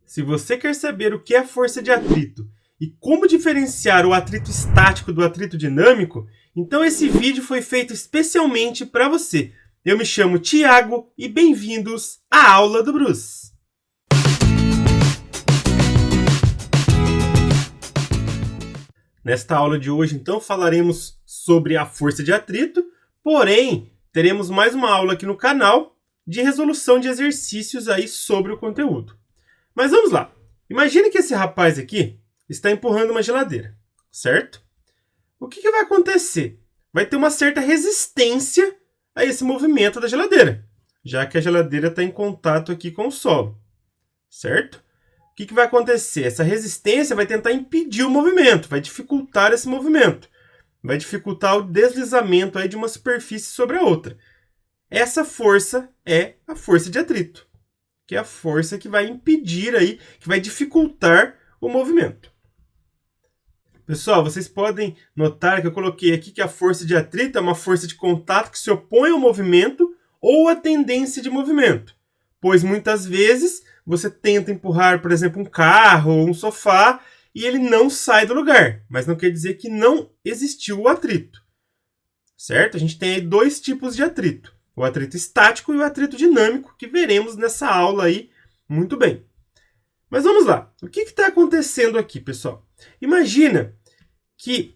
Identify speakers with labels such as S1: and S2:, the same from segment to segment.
S1: Se você quer saber o que é força de atrito e como diferenciar o atrito estático do atrito dinâmico, então esse vídeo foi feito especialmente para você. Eu me chamo Thiago e bem-vindos à aula do Bruce. Nesta aula de hoje, então, falaremos sobre a força de atrito, porém, teremos mais uma aula aqui no canal de resolução de exercícios aí sobre o conteúdo. Mas vamos lá. Imagine que esse rapaz aqui está empurrando uma geladeira, certo? O que vai acontecer? Vai ter uma certa resistência a esse movimento da geladeira, já que a geladeira está em contato aqui com o solo, certo? O que vai acontecer? Essa resistência vai tentar impedir o movimento, vai dificultar esse movimento, vai dificultar o deslizamento aí de uma superfície sobre a outra. Essa força é a força de atrito, que é a força que vai impedir aí, que vai dificultar o movimento. Pessoal, vocês podem notar que eu coloquei aqui que a força de atrito é uma força de contato que se opõe ao movimento ou à tendência de movimento, pois muitas vezes você tenta empurrar, por exemplo, um carro ou um sofá e ele não sai do lugar, mas não quer dizer que não existiu o atrito, certo? A gente tem aí dois tipos de atrito. O atrito estático e o atrito dinâmico, que veremos nessa aula aí muito bem. Mas vamos lá. O que está acontecendo aqui, pessoal? Imagina que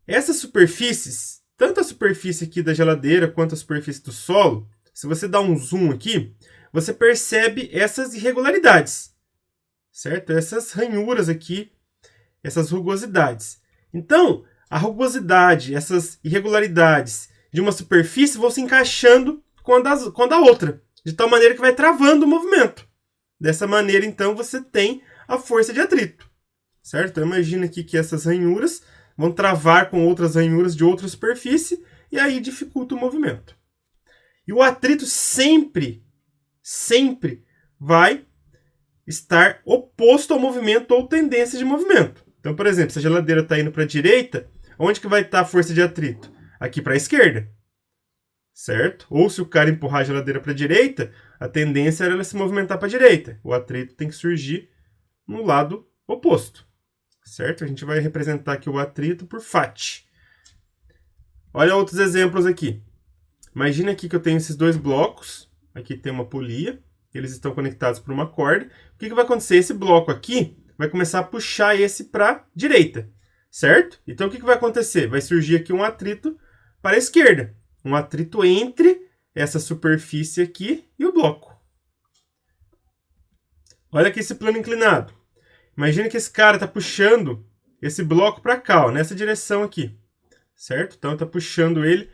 S1: essas superfícies, tanto a superfície aqui da geladeira quanto a superfície do solo, se você dá um zoom aqui, você percebe essas irregularidades, certo? Essas ranhuras aqui, essas rugosidades. Então, a rugosidade, essas irregularidades de uma superfície vão se encaixando com a da outra, de tal maneira que vai travando o movimento. Dessa maneira, então, você tem a força de atrito, certo? Então, imagina aqui que essas ranhuras vão travar com outras ranhuras de outra superfície e aí dificulta o movimento. E o atrito sempre vai estar oposto ao movimento ou tendência de movimento. Então, por exemplo, se a geladeira está indo para a direita, onde que vai estar a força de atrito? Aqui para a esquerda, certo? Ou se o cara empurrar a geladeira para a direita, a tendência era ela se movimentar para a direita. O atrito tem que surgir no lado oposto, certo? A gente vai representar aqui o atrito por FAT. Olha outros exemplos aqui. Imagina aqui que eu tenho esses dois blocos. Aqui tem uma polia. Eles estão conectados por uma corda. O que vai acontecer? Esse bloco aqui vai começar a puxar esse para a direita, certo? Então o que vai acontecer? Vai surgir aqui um atrito para a esquerda. Um atrito entre essa superfície aqui e o bloco. Olha aqui esse plano inclinado. Imagina que esse cara está puxando esse bloco para cá, ó, nessa direção aqui, certo? Então está puxando ele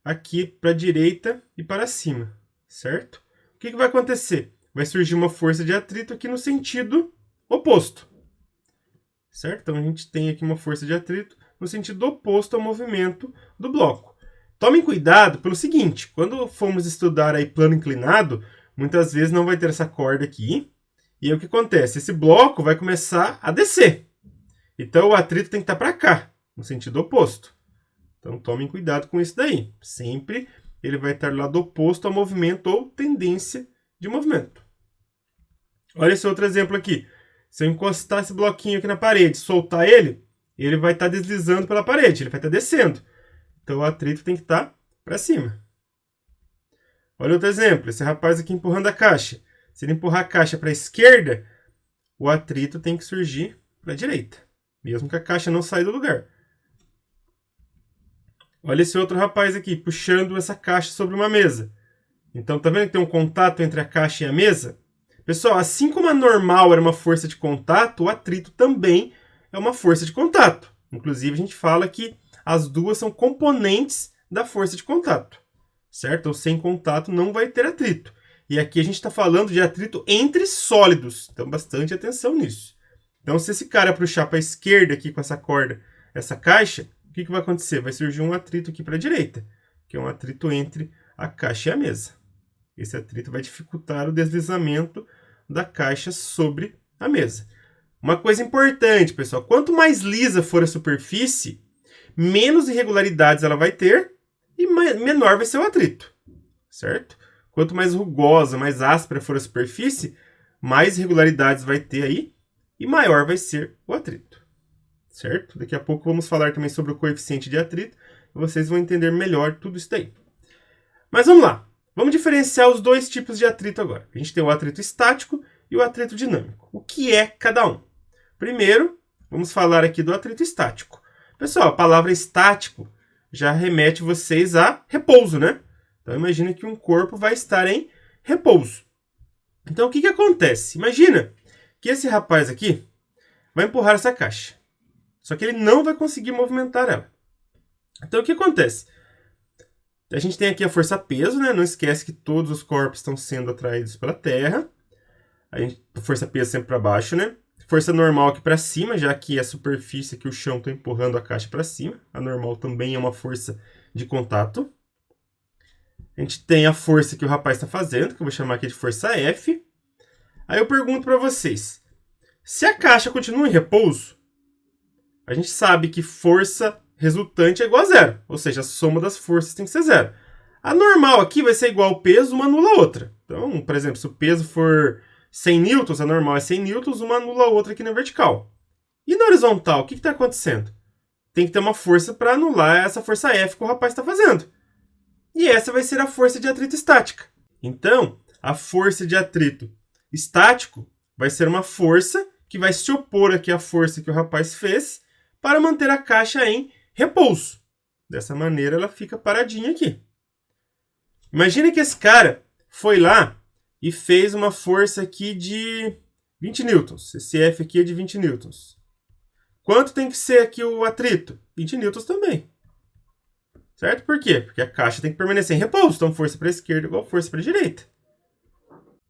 S1: aqui para a direita e para cima, certo? O que vai acontecer? Vai surgir uma força de atrito aqui no sentido oposto, certo? Então a gente tem aqui uma força de atrito no sentido oposto ao movimento do bloco. Tomem cuidado pelo seguinte, quando formos estudar aí plano inclinado, muitas vezes não vai ter essa corda aqui, e aí o que acontece? Esse bloco vai começar a descer. Então o atrito tem que estar para cá, no sentido oposto. Então tomem cuidado com isso daí. Sempre ele vai estar do lado oposto ao movimento ou tendência de movimento. Olha esse outro exemplo aqui. Se eu encostar esse bloquinho aqui na parede, soltar ele, ele vai estar deslizando pela parede, ele vai estar descendo. Então o atrito tem que estar para cima. Olha outro exemplo. Esse rapaz aqui empurrando a caixa. Se ele empurrar a caixa para a esquerda, o atrito tem que surgir para a direita, mesmo que a caixa não saia do lugar. Olha esse outro rapaz aqui, puxando essa caixa sobre uma mesa. Então, tá vendo que tem um contato entre a caixa e a mesa? Pessoal, assim como a normal era uma força de contato, o atrito também é uma força de contato. Inclusive, a gente fala que as duas são componentes da força de contato, certo? Ou sem contato não vai ter atrito. E aqui a gente está falando de atrito entre sólidos, então bastante atenção nisso. Então, se esse cara puxar para a esquerda aqui com essa corda, essa caixa, o que vai acontecer? Vai surgir um atrito aqui para a direita, que é um atrito entre a caixa e a mesa. Esse atrito vai dificultar o deslizamento da caixa sobre a mesa. Uma coisa importante, pessoal, quanto mais lisa for a superfície, menos irregularidades ela vai ter e menor vai ser o atrito, certo? Quanto mais rugosa, mais áspera for a superfície, mais irregularidades vai ter aí e maior vai ser o atrito. Certo? Daqui a pouco vamos falar também sobre o coeficiente de atrito e vocês vão entender melhor tudo isso daí. Mas vamos lá. Vamos diferenciar os dois tipos de atrito agora. A gente tem o atrito estático e o atrito dinâmico. O que é cada um? Primeiro, vamos falar aqui do atrito estático. Pessoal, a palavra estático já remete vocês a repouso, né? Então imagina que um corpo vai estar em repouso. Então o que acontece? Imagina que esse rapaz aqui vai empurrar essa caixa. Só que ele não vai conseguir movimentar ela. Então o que acontece? A gente tem aqui a força-peso, né? Não esquece que todos os corpos estão sendo atraídos pela Terra. A força-peso sempre para baixo, né? Força normal aqui para cima, já que a superfície aqui, o chão, está empurrando a caixa para cima. A normal também é uma força de contato. A gente tem a força que o rapaz está fazendo, que eu vou chamar aqui de força F. Aí eu pergunto para vocês, se a caixa continua em repouso, a gente sabe que força resultante é igual a zero, ou seja, a soma das forças tem que ser zero. A normal aqui vai ser igual ao peso, uma anula a outra. Então, por exemplo, se o peso for 100 newtons, a normal é 100 newtons, uma anula a outra aqui na vertical. E na horizontal, o que está acontecendo? Tem que ter uma força para anular essa força F que o rapaz está fazendo. E essa vai ser a força de atrito estática. Então, a força de atrito estático vai ser uma força que vai se opor aqui à força que o rapaz fez para manter a caixa em repouso. Dessa maneira, ela fica paradinha aqui. Imagina que esse cara foi lá e fez uma força aqui de 20 newtons. Esse F aqui é de 20 newtons. Quanto tem que ser aqui o atrito? 20 newtons também. Certo? Por quê? Porque a caixa tem que permanecer em repouso. Então, força para a esquerda igual força para a direita.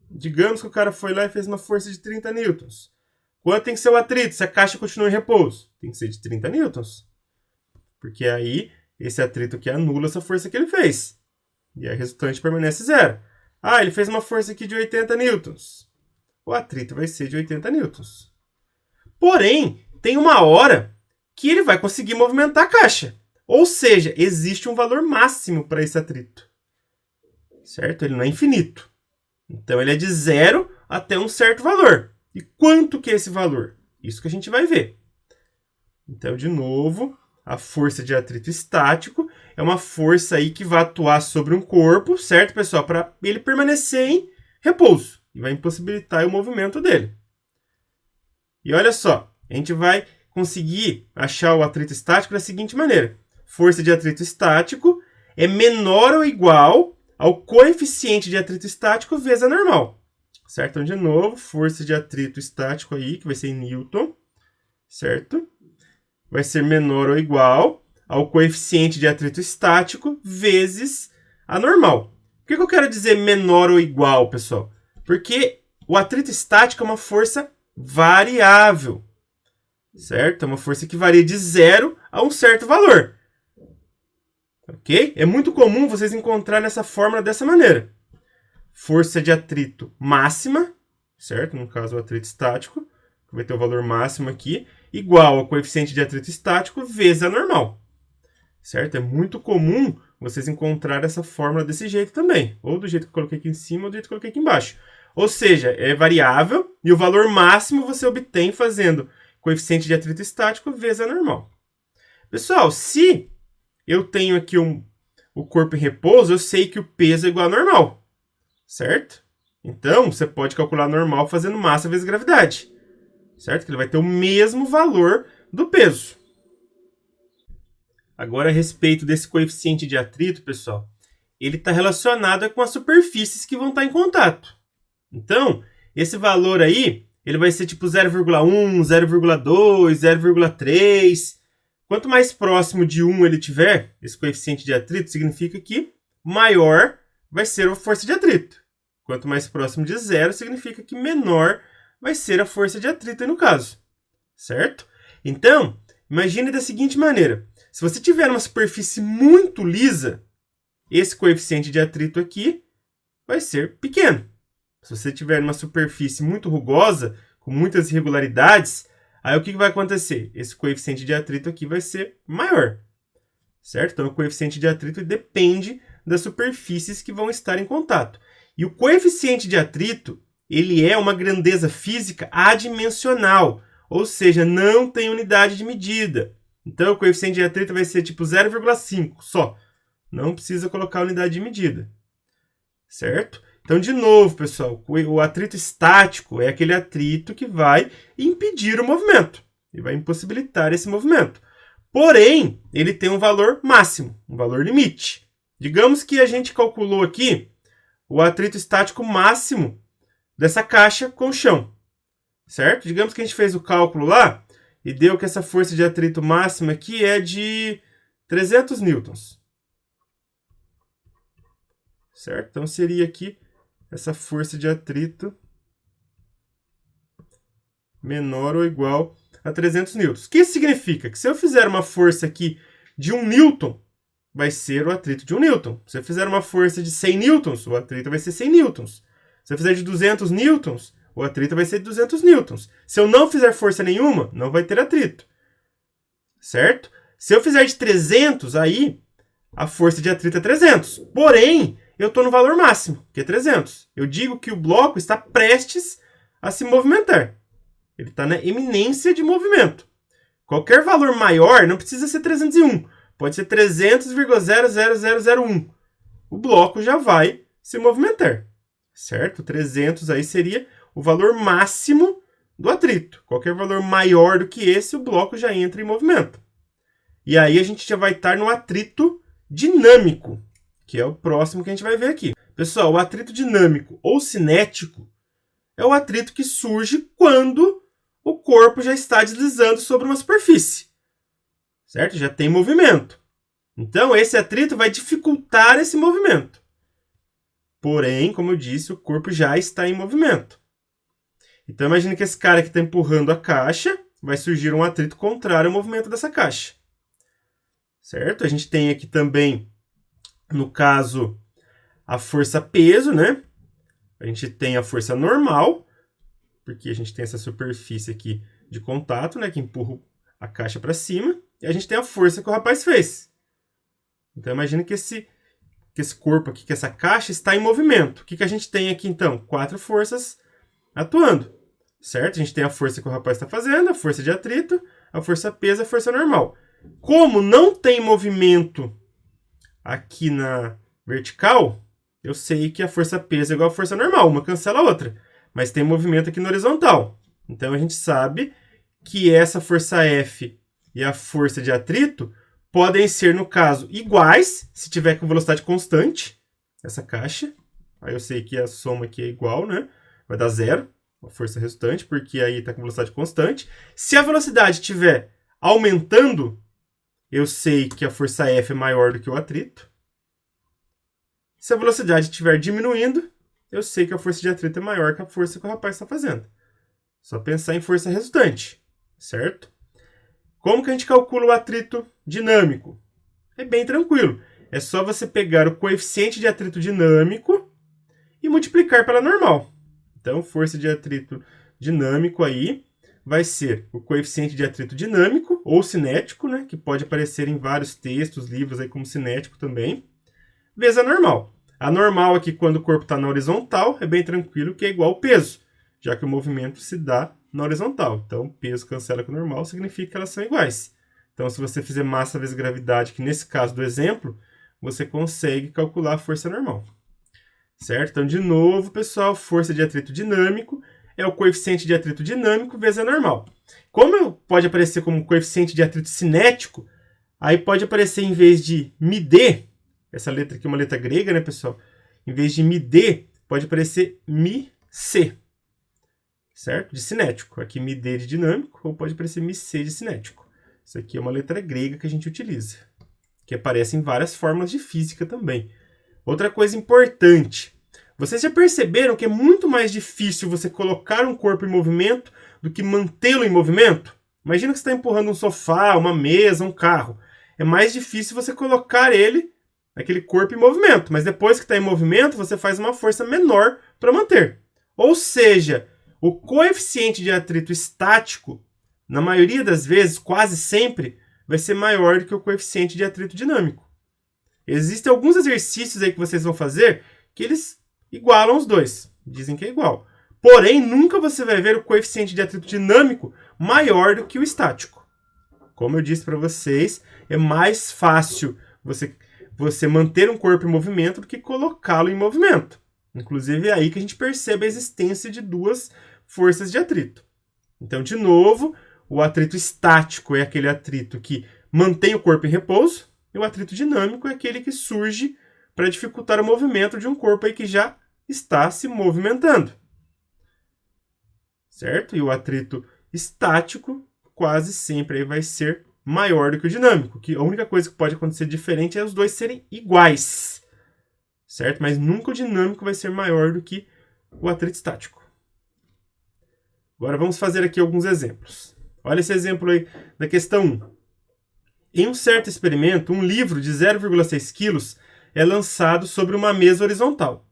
S1: Digamos que o cara foi lá e fez uma força de 30 newtons. Quanto tem que ser o atrito se a caixa continua em repouso? Tem que ser de 30 newtons. Porque aí, esse atrito aqui anula essa força que ele fez. E a resultante permanece zero. Ah, ele fez uma força aqui de 80 newtons. O atrito vai ser de 80 newtons. Porém, tem uma hora que ele vai conseguir movimentar a caixa. Ou seja, existe um valor máximo para esse atrito. Certo? Ele não é infinito. Então, ele é de zero até um certo valor. E quanto que é esse valor? Isso que a gente vai ver. Então, de novo, a força de atrito estático é uma força aí que vai atuar sobre um corpo, certo, pessoal? Para ele permanecer em repouso. E vai impossibilitar o movimento dele. E olha só, a gente vai conseguir achar o atrito estático da seguinte maneira. Força de atrito estático é menor ou igual ao coeficiente de atrito estático vezes a normal. Certo? Então, de novo, força de atrito estático aí, que vai ser em Newton, certo? Vai ser menor ou igual ao coeficiente de atrito estático vezes a normal. Por que eu quero dizer menor ou igual, pessoal? Porque o atrito estático é uma força variável, certo? É uma força que varia de zero a um certo valor. Ok? É muito comum vocês encontrarem essa fórmula dessa maneira. Força de atrito máxima, certo? No caso, o atrito estático, que vai ter o valor máximo aqui, igual ao coeficiente de atrito estático vezes a normal. Certo? É muito comum vocês encontrarem essa fórmula desse jeito também. Ou do jeito que eu coloquei aqui em cima, ou do jeito que eu coloquei aqui embaixo. Ou seja, é variável e o valor máximo você obtém fazendo coeficiente de atrito estático vezes a normal. Pessoal, se eu tenho aqui o corpo em repouso, eu sei que o peso é igual a normal. Certo? Então, você pode calcular normal fazendo massa vezes gravidade. Certo? Que ele vai ter o mesmo valor do peso. Agora, a respeito desse coeficiente de atrito, pessoal, ele está relacionado com as superfícies que vão estar em contato. Então, esse valor aí, ele vai ser tipo 0,1, 0,2, 0,3. Quanto mais próximo de 1 ele tiver, esse coeficiente de atrito, significa que maior vai ser a força de atrito. Quanto mais próximo de zero, significa que menor vai ser a força de atrito aí no caso. Certo? Então, imagine da seguinte maneira. Se você tiver uma superfície muito lisa, esse coeficiente de atrito aqui vai ser pequeno. Se você tiver uma superfície muito rugosa, com muitas irregularidades, aí o que vai acontecer? Esse coeficiente de atrito aqui vai ser maior. Certo? Então, o coeficiente de atrito depende das superfícies que vão estar em contato. E o coeficiente de atrito, ele é uma grandeza física adimensional, ou seja, não tem unidade de medida. Então, o coeficiente de atrito vai ser tipo 0,5 só. Não precisa colocar unidade de medida. Certo? Então, de novo, pessoal, o atrito estático é aquele atrito que vai impedir o movimento. E vai impossibilitar esse movimento. Porém, ele tem um valor máximo, um valor limite. Digamos que a gente calculou aqui o atrito estático máximo dessa caixa com o chão. Certo? Digamos que a gente fez o cálculo lá e deu que essa força de atrito máxima aqui é de 300 newtons. Certo? Então, seria aqui essa força de atrito menor ou igual a 300 newtons. O que isso significa? Que se eu fizer uma força aqui de 1 newton, vai ser o atrito de 1 newton. Se eu fizer uma força de 100 newtons, o atrito vai ser 100 newtons. Se eu fizer de 200 newtons, o atrito vai ser de 200 newtons. Se eu não fizer força nenhuma, não vai ter atrito. Certo? Se eu fizer de 300, aí a força de atrito é 300. Porém, eu estou no valor máximo, que é 300. Eu digo que o bloco está prestes a se movimentar. Ele está na iminência de movimento. Qualquer valor maior não precisa ser 301. Pode ser 300,00001. O bloco já vai se movimentar. Certo? 300 aí seria o valor máximo do atrito. Qualquer valor maior do que esse, o bloco já entra em movimento. E aí a gente já vai estar no atrito dinâmico, que é o próximo que a gente vai ver aqui. Pessoal, o atrito dinâmico ou cinético é o atrito que surge quando o corpo já está deslizando sobre uma superfície. Certo? Já tem movimento. Então, esse atrito vai dificultar esse movimento. Porém, como eu disse, o corpo já está em movimento. Então, imagine que esse cara que está empurrando a caixa, vai surgir um atrito contrário ao movimento dessa caixa. Certo? A gente tem aqui também, no caso, a força-peso, né? A gente tem a força normal, porque a gente tem essa superfície aqui de contato, né? Que empurra a caixa para cima. E a gente tem a força que o rapaz fez. Então, imagine que esse corpo aqui, que essa caixa está em movimento. O que a gente tem aqui, então? 4 forças atuando, certo? A gente tem a força que o rapaz está fazendo, a força de atrito, a força-peso e a força normal. Como não tem movimento aqui na vertical, eu sei que a força-peso é igual à força normal, uma cancela a outra. Mas tem movimento aqui na horizontal. Então, a gente sabe que essa força F e a força de atrito podem ser, no caso, iguais, se tiver com velocidade constante, essa caixa. Aí eu sei que a soma aqui é igual, né? Vai dar 0, a força resultante, porque aí está com velocidade constante. Se a velocidade estiver aumentando, eu sei que a força F é maior do que o atrito. Se a velocidade estiver diminuindo, eu sei que a força de atrito é maior que a força que o rapaz está fazendo. Só pensar em força resultante, certo? Como que a gente calcula o atrito dinâmico? É bem tranquilo. É só você pegar o coeficiente de atrito dinâmico e multiplicar pela normal. Então, força de atrito dinâmico aí vai ser o coeficiente de atrito dinâmico ou cinético, né, que pode aparecer em vários textos, livros aí como cinético também, vezes a normal. A normal aqui, quando o corpo está na horizontal, é bem tranquilo que é igual ao peso, já que o movimento se dá na horizontal. Então, peso cancela com o normal, significa que elas são iguais. Então, se você fizer massa vezes gravidade, que nesse caso do exemplo, você consegue calcular a força normal. Certo? Então, de novo, pessoal, força de atrito dinâmico é o coeficiente de atrito dinâmico vezes a normal. Como pode aparecer como coeficiente de atrito cinético, aí pode aparecer em vez de μd, essa letra aqui é uma letra grega, né, pessoal? Em vez de μd, pode aparecer μc. Certo? De cinético. Aqui μd de dinâmico, ou pode aparecer μc de cinético. Isso aqui é uma letra grega que a gente utiliza, que aparece em várias fórmulas de física também. Outra coisa importante, vocês já perceberam que é muito mais difícil você colocar um corpo em movimento do que mantê-lo em movimento? Imagina que você está empurrando um sofá, uma mesa, um carro. É mais difícil você colocar ele, aquele corpo, em movimento. Mas depois que está em movimento, você faz uma força menor para manter. Ou seja, o coeficiente de atrito estático, na maioria das vezes, quase sempre, vai ser maior do que o coeficiente de atrito dinâmico. Existem alguns exercícios aí que vocês vão fazer que eles igualam os dois. Dizem que é igual. Porém, nunca você vai ver o coeficiente de atrito dinâmico maior do que o estático. Como eu disse para vocês, é mais fácil você manter um corpo em movimento do que colocá-lo em movimento. Inclusive, é aí que a gente percebe a existência de duas forças de atrito. Então, de novo, o atrito estático é aquele atrito que mantém o corpo em repouso, e o atrito dinâmico é aquele que surge para dificultar o movimento de um corpo aí que já está se movimentando. Certo? E o atrito estático quase sempre aí vai ser maior do que o dinâmico, que a única coisa que pode acontecer diferente é os dois serem iguais. Certo? Mas nunca o dinâmico vai ser maior do que o atrito estático. Agora vamos fazer aqui alguns exemplos. Olha esse exemplo aí da questão 1. Em um certo experimento, um livro de 0,6 kg é lançado sobre uma mesa horizontal.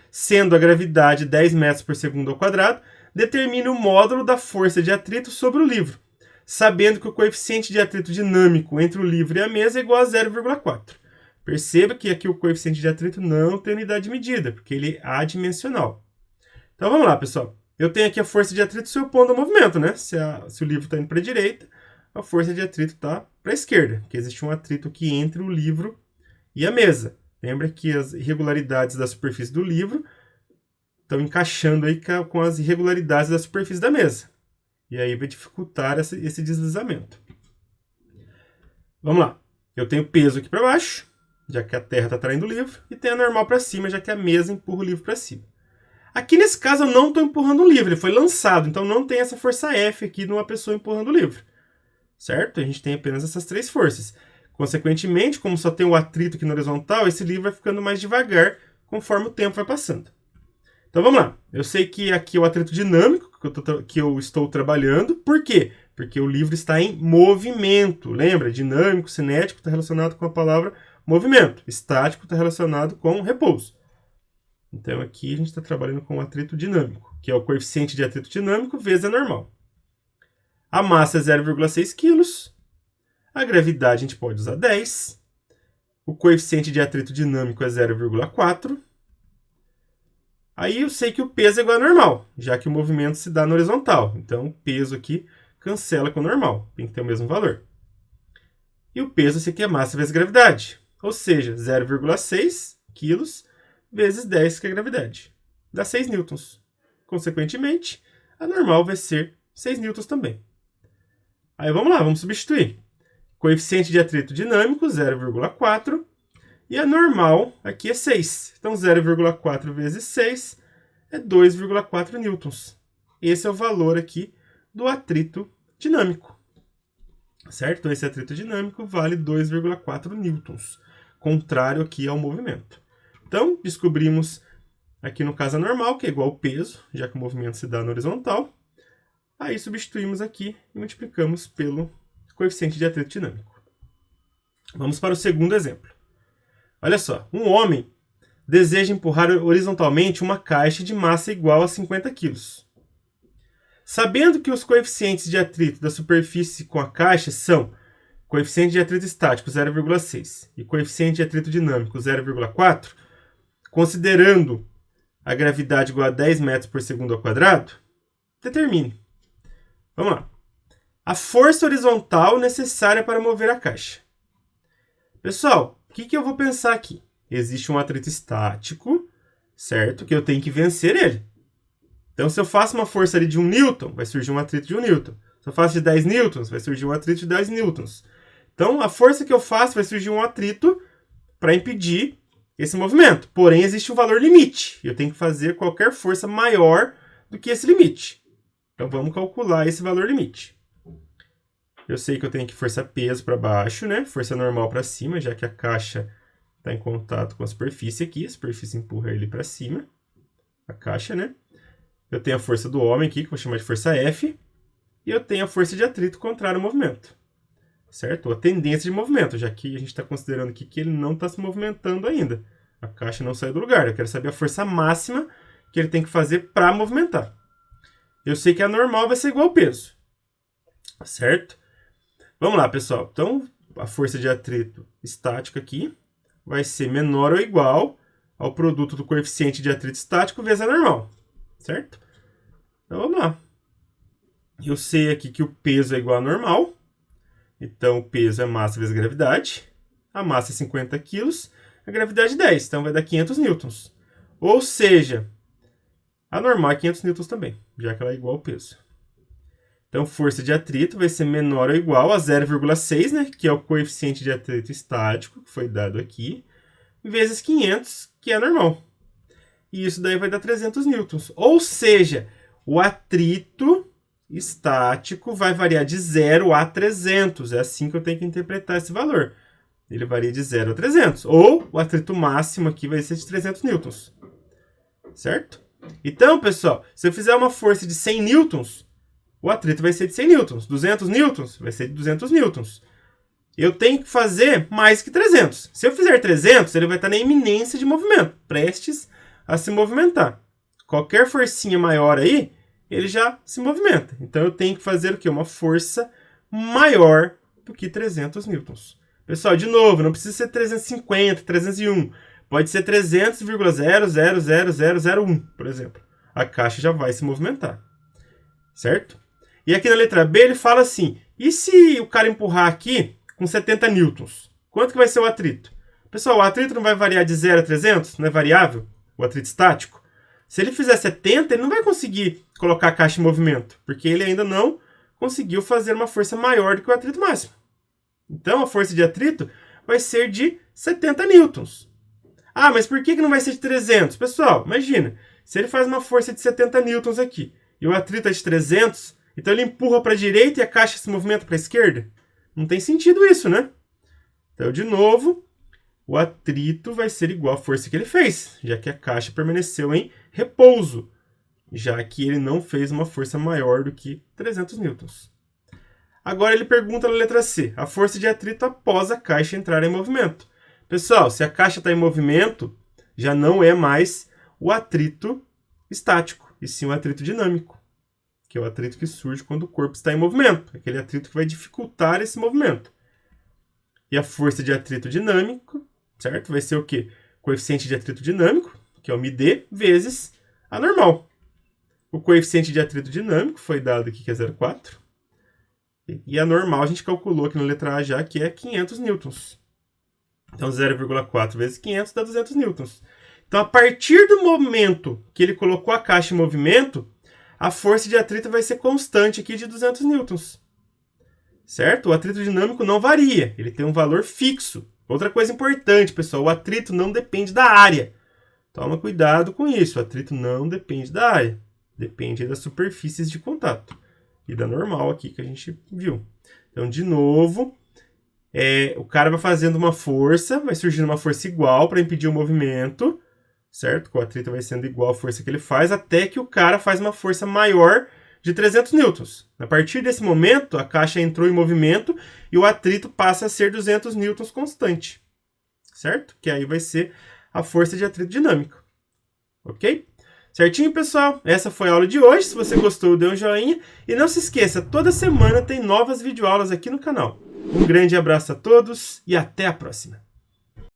S1: Sendo a gravidade 10 metros por segundo ao quadrado, determine o módulo da força de atrito sobre o livro, sabendo que o coeficiente de atrito dinâmico entre o livro e a mesa é igual a 0,4. Perceba que aqui o coeficiente de atrito não tem unidade de medida, porque ele é adimensional. Então vamos lá, pessoal. Eu tenho aqui a força de atrito se opondo ao movimento, né? Se o livro está indo para a direita, a força de atrito está para a esquerda, porque existe um atrito aqui entre o livro e a mesa. Lembra que as irregularidades da superfície do livro estão encaixando aí com as irregularidades da superfície da mesa. E aí vai dificultar esse deslizamento. Vamos lá. Eu tenho peso aqui para baixo, já que a terra está traindo o livro, e tenho a normal para cima, já que a mesa empurra o livro para cima. Aqui nesse caso eu não estou empurrando o livro, ele foi lançado, então não tem essa força F aqui de uma pessoa empurrando o livro. Certo? A gente tem apenas essas três forças. Consequentemente, como só tem o atrito aqui na horizontal, esse livro vai ficando mais devagar conforme o tempo vai passando. Então vamos lá. Eu sei que aqui é o atrito dinâmico que eu estou trabalhando. Por quê? Porque o livro está em movimento. Lembra? Dinâmico, cinético está relacionado com a palavra movimento. Estático está relacionado com repouso. Então aqui a gente está trabalhando com o atrito dinâmico, que é o coeficiente de atrito dinâmico vezes a normal. A massa é 0,6 kg. A gravidade a gente pode usar 10. O coeficiente de atrito dinâmico é 0,4. Aí eu sei que o peso é igual a normal, já que o movimento se dá na horizontal. Então o peso aqui cancela com o normal, tem que ter o mesmo valor. E o peso, esse aqui é massa vezes gravidade, ou seja, 0,6 kg vezes 10, que é a gravidade. Dá 6 newtons. Consequentemente, a normal vai ser 6 newtons também. Aí vamos lá, vamos substituir. Coeficiente de atrito dinâmico, 0,4. E a normal aqui é 6. Então, 0,4 vezes 6 é 2,4 newtons. Esse é o valor aqui do atrito dinâmico. Certo? Então, esse atrito dinâmico vale 2,4 newtons. Contrário aqui ao movimento. Então, descobrimos aqui no caso a normal, que é igual ao peso, já que o movimento se dá na horizontal. Aí substituímos aqui e multiplicamos pelo coeficiente de atrito dinâmico. Vamos para o segundo exemplo. Olha só, um homem deseja empurrar horizontalmente uma caixa de massa igual a 50 kg. Sabendo que os coeficientes de atrito da superfície com a caixa são coeficiente de atrito estático 0,6 e coeficiente de atrito dinâmico 0,4, considerando a gravidade igual a 10 metros por segundo ao quadrado, determine. Vamos lá. A força horizontal necessária para mover a caixa. Pessoal, o que eu vou pensar aqui? Existe um atrito estático, certo? Que eu tenho que vencer ele. Então, se eu faço uma força ali de 1 newton, vai surgir um atrito de 1 newton. Se eu faço de 10 newtons, vai surgir um atrito de 10 newtons. Então, a força que eu faço vai surgir um atrito para impedir esse movimento. Porém, existe um valor limite. Eu tenho que fazer qualquer força maior do que esse limite. Então, vamos calcular esse valor limite. Eu sei que eu tenho que forçar peso para baixo, né? Força normal para cima, já que a caixa está em contato com a superfície aqui. A superfície empurra ele para cima. A caixa, né? Eu tenho a força do homem aqui, que eu vou chamar de força F. E eu tenho a força de atrito contrária ao movimento. Certo? Ou a tendência de movimento, já que a gente está considerando aqui que ele não está se movimentando ainda. A caixa não saiu do lugar. Eu quero saber a força máxima que ele tem que fazer para movimentar. Eu sei que a normal vai ser igual ao peso. Certo? Vamos lá, pessoal. Então, a força de atrito estático aqui vai ser menor ou igual ao produto do coeficiente de atrito estático vezes a normal. Certo? Então vamos lá. Eu sei aqui que o peso é igual a normal. Então o peso é massa vezes gravidade. A massa é 50 kg, a gravidade 10. Então vai dar 500 newtons. Ou seja, a normal é 500 newtons também, já que ela é igual ao peso. Então força de atrito vai ser menor ou igual a 0,6, né, que é o coeficiente de atrito estático, que foi dado aqui, vezes 500, que é normal. E isso daí vai dar 300 newtons. Ou seja, o atrito estático vai variar de 0 a 300. É assim que eu tenho que interpretar esse valor. Ele varia de 0 a 300. Ou o atrito máximo aqui vai ser de 300 newtons. Certo? Então, pessoal, se eu fizer uma força de 100 newtons, o atrito vai ser de 100 newtons. 200 newtons vai ser de 200 newtons. Eu tenho que fazer mais que 300. Se eu fizer 300, ele vai estar na iminência de movimento, prestes a se movimentar. Qualquer forcinha maior aí, ele já se movimenta. Então eu tenho que fazer o quê? Uma força maior do que 300 newtons. Pessoal, de novo, não precisa ser 350, 301. Pode ser 300,000001, por exemplo. A caixa já vai se movimentar. Certo? E aqui na letra B ele fala assim, e se o cara empurrar aqui com 70 newtons? Quanto que vai ser o atrito? Pessoal, o atrito não vai variar de 0 a 300? Não é variável? O atrito estático? Se ele fizer 70, ele não vai conseguir colocar a caixa em movimento, porque ele ainda não conseguiu fazer uma força maior do que o atrito máximo. Então, a força de atrito vai ser de 70 newtons. Ah, mas por que não vai ser de 300? Pessoal, imagina, se ele faz uma força de 70 newtons aqui, e o atrito é de 300, então ele empurra para a direita e a caixa se movimenta para a esquerda? Não tem sentido isso, né? Então, de novo, o atrito vai ser igual à força que ele fez, já que a caixa permaneceu em repouso, já que ele não fez uma força maior do que 300 newtons. Agora ele pergunta na letra C, a força de atrito após a caixa entrar em movimento. Pessoal, se a caixa está em movimento, já não é mais o atrito estático, e sim o atrito dinâmico, que é o atrito que surge quando o corpo está em movimento, aquele atrito que vai dificultar esse movimento. E a força de atrito dinâmico, certo? Vai ser o quê? Coeficiente de atrito dinâmico, que é o μd, vezes a normal. O coeficiente de atrito dinâmico foi dado aqui, que é 0,4. E a normal a gente calculou aqui na letra A já, que é 500 newtons. Então, 0,4 vezes 500 dá 200 newtons. Então, a partir do momento que ele colocou a caixa em movimento, a força de atrito vai ser constante aqui de 200 newtons. Certo? O atrito dinâmico não varia, ele tem um valor fixo. Outra coisa importante, pessoal, o atrito não depende da área. Toma cuidado com isso, o atrito não depende da área. Depende das superfícies de contato. E da normal aqui que a gente viu. Então, de novo, o cara vai fazendo uma força, vai surgindo uma força igual para impedir o movimento, certo? O atrito vai sendo igual à força que ele faz, até que o cara faz uma força maior de 300 newtons. A partir desse momento, a caixa entrou em movimento e o atrito passa a ser 200 newtons constante, certo? Que aí vai ser a força de atrito dinâmico. Ok? Certinho, pessoal? Essa foi a aula de hoje. Se você gostou, dê um joinha. E não se esqueça, toda semana tem novas videoaulas aqui no canal. Um grande abraço a todos e até a próxima!